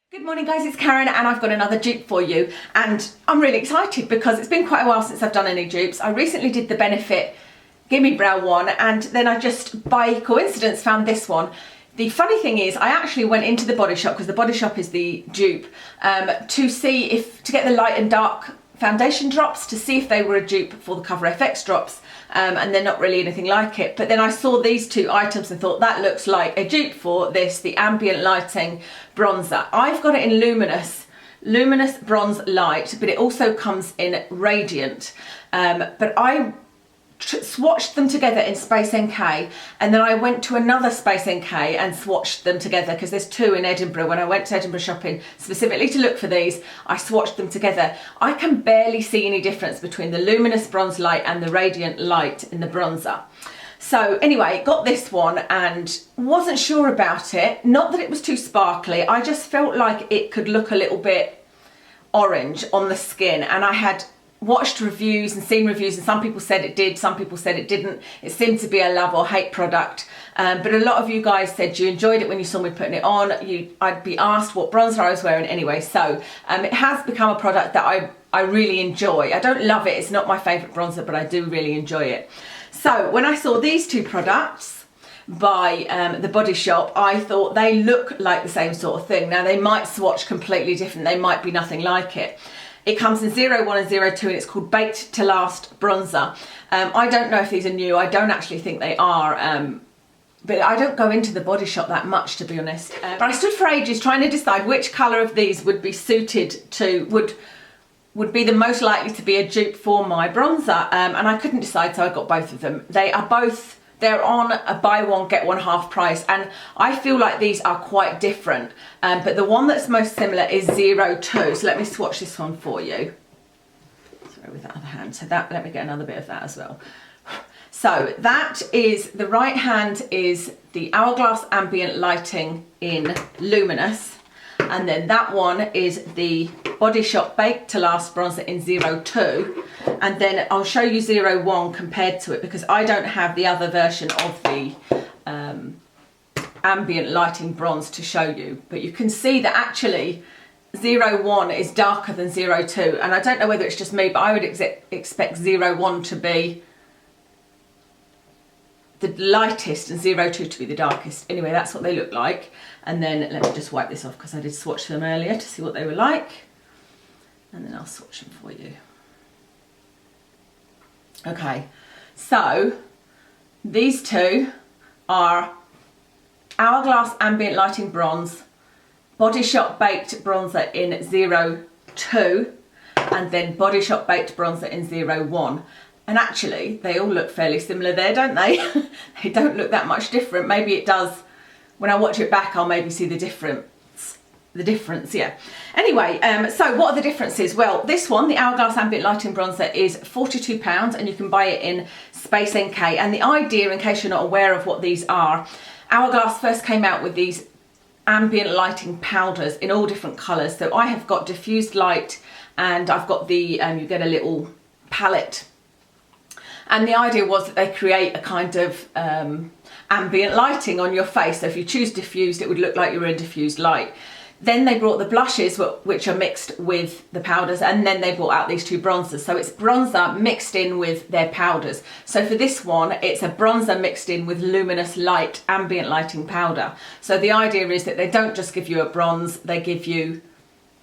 Good morning guys, it's Karen and I've got another dupe for you, and I'm really excited because it's been quite a while since I've done any dupes. I recently did the Benefit Gimme Brow one, and then I just by coincidence found this one. The funny thing is I actually went into the Body Shop, because the Body Shop is the dupe, to get the light and dark foundation drops to see if they were a dupe for the Cover FX drops, and they're not really anything like it. But then I saw these two items and thought that looks like a dupe for this, the Ambient Lighting Bronzer. I've got it in Luminous Bronze Light, but it also comes in Radiant. But I swatched them together in Space NK, and then I went to another Space NK and swatched them together, because there's two in Edinburgh. When I went to Edinburgh shopping specifically to look for these, I swatched them together. I can barely see any difference between the Luminous Bronze Light and the Radiant Light in the bronzer. So anyway, got this one and wasn't sure about it. Not that it was too sparkly, I just felt like it could look a little bit orange on the skin, and I had watched reviews and seen reviews, and some people said it did, some people said it didn't. It seemed to be a love or hate product, but a lot of you guys said you enjoyed it when you saw me putting it on. I'd be asked what bronzer I was wearing anyway, so it has become a product that I really enjoy. I don't love it, it's not my favourite bronzer, but I do really enjoy it. So when I saw these two products by the Body Shop, I thought they look like the same sort of thing. Now they might swatch completely different, they might be nothing like it. It comes in 01 and 02, and it's called Baked to Last Bronzer. I don't know if these are new, I don't actually think they are, but I don't go into the Body Shop that much, to be honest. But I stood for ages trying to decide which colour of these would be suited to, would be the most likely to be a dupe for my bronzer, and I couldn't decide, so I got both of them. They're on a buy one get one half price, and I feel like these are quite different, but the one that's most similar is 02. So let me swatch this one for you. Sorry, with that other hand. So let me get another bit of that as well. So that is, the right hand is the Hourglass Ambient Lighting in Luminous, and then that one is the Body Shop Baked to Last Bronzer in 02, and then I'll show you 01 compared to it, because I don't have the other version of the Ambient Lighting Bronze to show you, but you can see that actually 01 is darker than 02, and I don't know whether it's just me, but I would expect 01 to be the lightest and 02 to be the darkest. Anyway, that's what they look like. And then let me just wipe this off, because I did swatch them earlier to see what they were like, and then I'll swatch them for you. Okay, so these two are Hourglass Ambient Lighting Bronze, Body Shop Baked Bronzer in 02, and then Body Shop Baked Bronzer in 01. And actually, they all look fairly similar there, don't they? They don't look that much different. Maybe it does. When I watch it back, I'll maybe see the difference, yeah. Anyway, so what are the differences? Well, this one, the Hourglass Ambient Lighting Bronzer, is £42, and you can buy it in Space NK. And the idea, in case you're not aware of what these are, Hourglass first came out with these ambient lighting powders in all different colours. So I have got diffused light, and I've got the, you get a little palette. And the idea was that they create a kind of ambient lighting on your face. So if you choose diffused, it would look like you were in diffused light. Then they brought the blushes, which are mixed with the powders, and then they brought out these two bronzers. So it's bronzer mixed in with their powders. So for this one, it's a bronzer mixed in with luminous light, ambient lighting powder. So the idea is that they don't just give you a bronze, they give you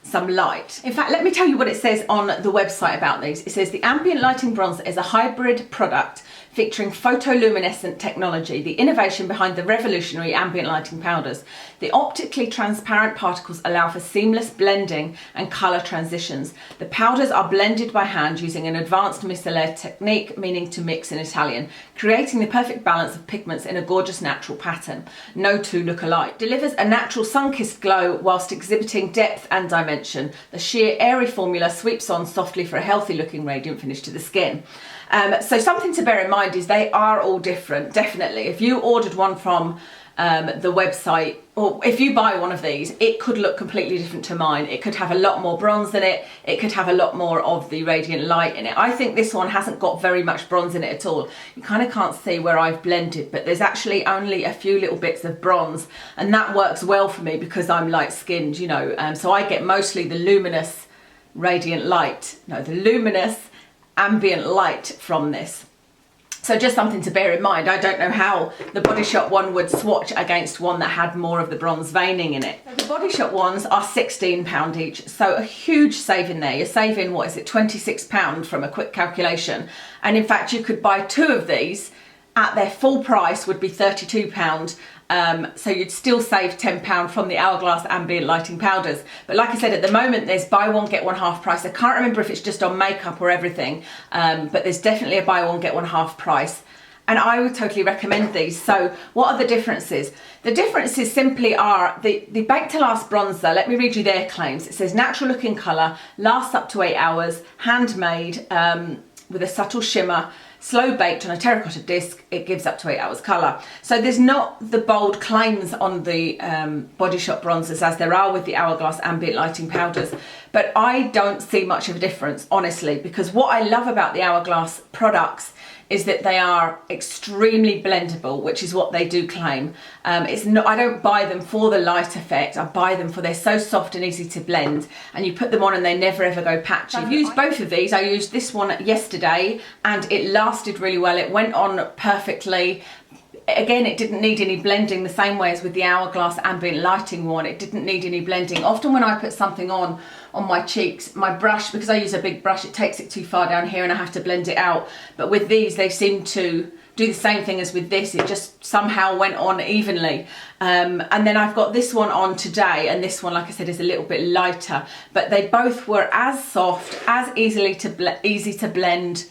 some light. In fact, let me tell you what it says on the website about these. It says the Ambient Lighting Bronzer is a hybrid product featuring photoluminescent technology, the innovation behind the revolutionary ambient lighting powders. The optically transparent particles allow for seamless blending and colour transitions. The powders are blended by hand using an advanced micellar technique, meaning to mix in Italian, creating the perfect balance of pigments in a gorgeous natural pattern. No two look alike. Delivers a natural sun-kissed glow whilst exhibiting depth and dimension. The sheer airy formula sweeps on softly for a healthy looking radiant finish to the skin. So something to bear in mind is they are all different, definitely. If you ordered one from the website, or if you buy one of these, it could look completely different to mine. It could have a lot more bronze in it. It could have a lot more of the radiant light in it. I think this one hasn't got very much bronze in it at all. You kind of can't see where I've blended, but there's actually only a few little bits of bronze, and that works well for me because I'm light skinned, you know, so I get mostly the luminous radiant light, no, the luminous ambient light from this. So just something to bear in mind. I don't know how the Body Shop one would swatch against one that had more of the bronze veining in it. So the Body Shop ones are £16 each, so a huge saving there. You're saving, what is it, £26 from a quick calculation. And in fact, you could buy 2 of these at their full price would be £32. So you'd still save £10 from the Hourglass Ambient Lighting Powders. But like I said, at the moment there's buy one get one half price. I can't remember if it's just on makeup or everything, but there's definitely a buy one get one half price. And I would totally recommend these. So what are the differences? The differences simply are the Bake to Last bronzer. Let me read you their claims. It says natural looking colour, lasts up to 8 hours, handmade with a subtle shimmer, slow baked on a terracotta disc, it gives up to 8 hours colour. So there's not the bold claims on the Body Shop bronzers as there are with the Hourglass Ambient Lighting Powders. But I don't see much of a difference, honestly, because what I love about the Hourglass products is that they are extremely blendable, which is what they do claim. It's not, I don't buy them for the light effect, I buy them for they're so soft and easy to blend, and you put them on and they never ever go patchy. I've used both of these. I used this one yesterday and it lasted really well. It went on perfectly. Again, it didn't need any blending the same way as with the Hourglass Ambient Lighting one. It didn't need any blending. Often when I put something on my cheeks, my brush, because I use a big brush, it takes it too far down here and I have to blend it out. But with these, they seem to do the same thing as with this. It just somehow went on evenly. And then I've got this one on today, and this one, like I said, is a little bit lighter. But they both were as soft, as easy to blend.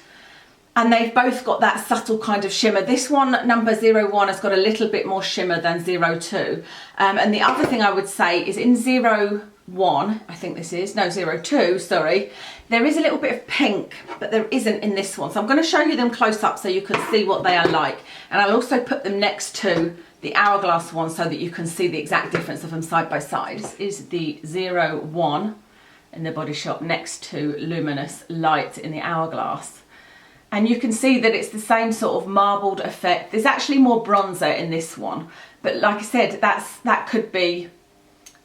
And they've both got that subtle kind of shimmer. This one, number 01, has got a little bit more shimmer than 02. And the other thing I would say is in 01, I think this is, no, 02, sorry, there is a little bit of pink, but there isn't in this one. So I'm going to show you them close up so you can see what they are like. And I'll also put them next to the Hourglass one so that you can see the exact difference of them side by side. This is the 01 in the Body Shop next to Luminous Light in the Hourglass. And you can see that it's the same sort of marbled effect. There's actually more bronzer in this one. But like I said, that could be,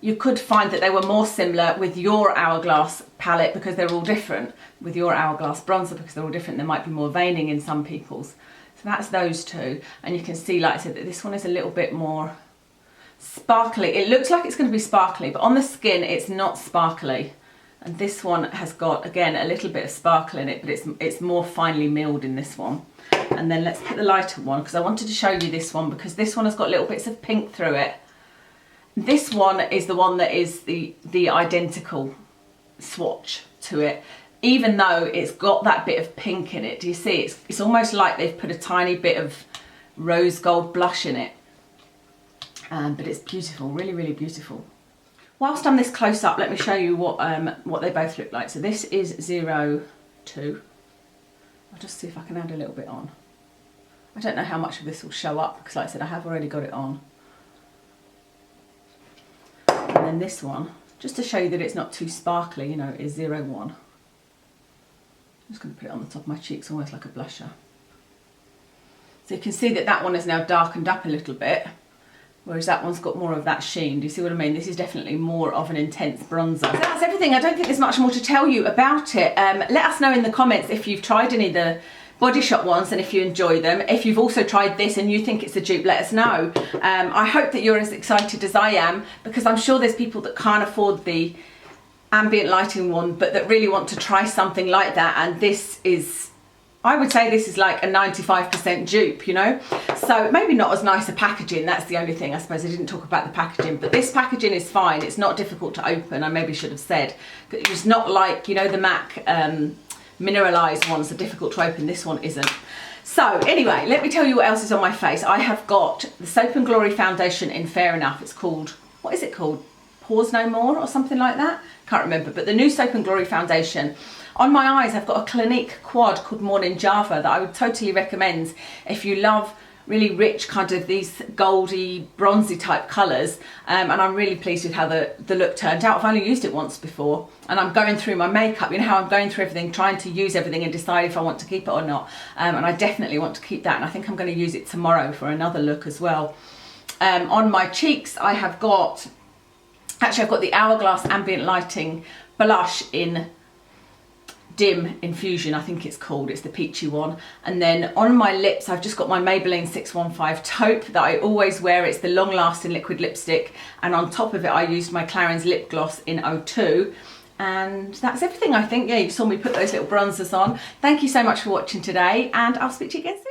you could find that they were more similar with your Hourglass palette because they're all different. With your Hourglass bronzer because they're all different. There might be more veining in some people's. So that's those two. And you can see, like I said, that this one is a little bit more sparkly. It looks like it's going to be sparkly, but on the skin, it's not sparkly. And this one has got, again, a little bit of sparkle in it, but it's more finely milled in this one. And then let's put the lighter one, because I wanted to show you this one, because this one has got little bits of pink through it. This one is the one that is the identical swatch to it, even though it's got that bit of pink in it. Do you see? It's almost like they've put a tiny bit of rose gold blush in it. But it's beautiful, really, really beautiful. Whilst I'm this close up, let me show you what they both look like. So this is 02. I'll just see if I can add a little bit on. I don't know how much of this will show up because, like I said, I have already got it on. And then this one, just to show you that it's not too sparkly, you know, is 01. I'm just going to put it on the top of my cheeks, almost like a blusher. So you can see that that one is now darkened up a little bit, whereas that one's got more of that sheen. Do you see what I mean? This is definitely more of an intense bronzer. So that's everything. I don't think there's much more to tell you about it. Let us know in the comments if you've tried any of the Body Shop ones and if you enjoy them. If you've also tried this and you think it's a dupe, let us know. I hope that you're as excited as I am, because I'm sure there's people that can't afford the ambient lighting one but that really want to try something like that, and this is, I would say this is like a 95% dupe, you know? So maybe not as nice a packaging, that's the only thing. I suppose I didn't talk about the packaging, but this packaging is fine. It's not difficult to open, I maybe should have said. It's not like, you know, the MAC mineralized ones are difficult to open. This one isn't. So anyway, let me tell you what else is on my face. I have got the Soap and Glory foundation in Fair Enough. It's called, what is it called? Pause No More or something like that? Can't remember, but the new Soap and Glory foundation. On my eyes, I've got a Clinique quad called Morning Java that I would totally recommend if you love really rich, kind of these goldy, bronzy type colours, and I'm really pleased with how the look turned out. I've only used it once before, and I'm going through my makeup, you know how I'm going through everything, trying to use everything and decide if I want to keep it or not, and I definitely want to keep that, and I think I'm going to use it tomorrow for another look as well. On my cheeks, I've got the Hourglass Ambient Lighting blush in Dim Infusion, I think it's called. It's the peachy one. And then on my lips, I've just got my Maybelline 615 taupe that I always wear. It's the long-lasting liquid lipstick. And on top of it, I used my Clarins lip gloss in 02. And that's everything, I think. Yeah, you saw me put those little bronzers on. Thank you so much for watching today, and I'll speak to you again soon.